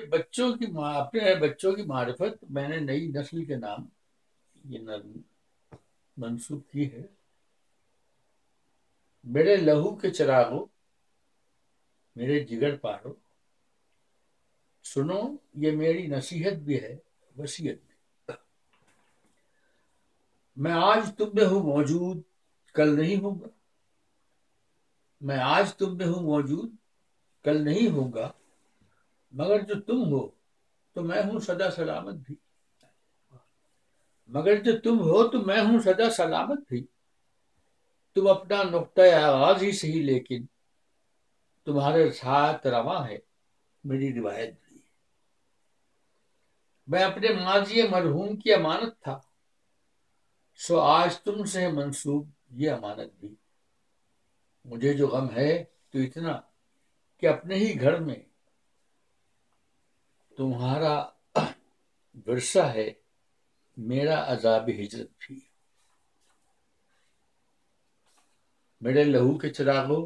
اپنے بچوں کی معرفت میں نے نئی نسل کے نام یہ منسوب کی ہے. میرے لہو کے چراغوں، میرے جگر پارو، سنو یہ میری نصیحت بھی ہے، وصیت بھی. میں آج تم میں ہوں موجود، کل نہیں ہوں گا. میں آج تم میں ہوں موجود، کل نہیں ہوں گا، مگر جو تم ہو تو میں ہوں سدا سلامت بھی. مگر جو تم ہو تو میں ہوں سدا سلامت بھی. تم اپنا نقطۂ آغاز ہی صحیح، لیکن تمہارے ساتھ رواں ہے میری روایت بھی. میں اپنے ماضی مرحوم کی امانت تھا، سو آج تم سے ہے منسوب یہ امانت بھی. مجھے جو غم ہے تو اتنا کہ اپنے ہی گھر میں تمہارا ورثہ ہے میرا عذاب ہجرت بھی. میرے لہو کے چراغوں،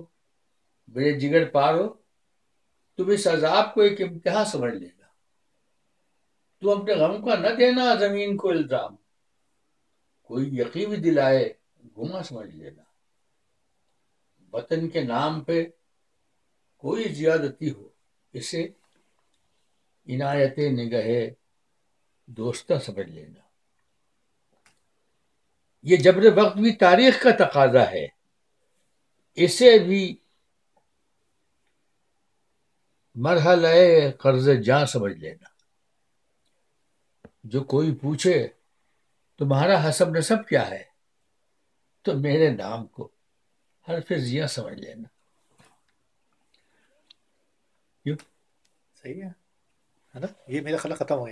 میرے جگر پارو، تم اس عذاب کو ایک امتحان سمجھ لینا. تم اپنے غم کا نہ دینا زمین کو الزام، کوئی یقین بھی دلائے گما سمجھ لینا. وطن کے نام پہ کوئی زیادتی ہو، اسے عنایت نگہ دوستہ سمجھ لینا. یہ جبر وقت بھی تاریخ کا تقاضا ہے، اسے بھی مرحلہ قرض جاں سمجھ لینا. جو کوئی پوچھے تمہارا حسب نسب کیا ہے، تو میرے نام کو حرف زیاں سمجھ لینا. صحیح ہے نا؟ یہ میرا خیال ختم ہو گیا.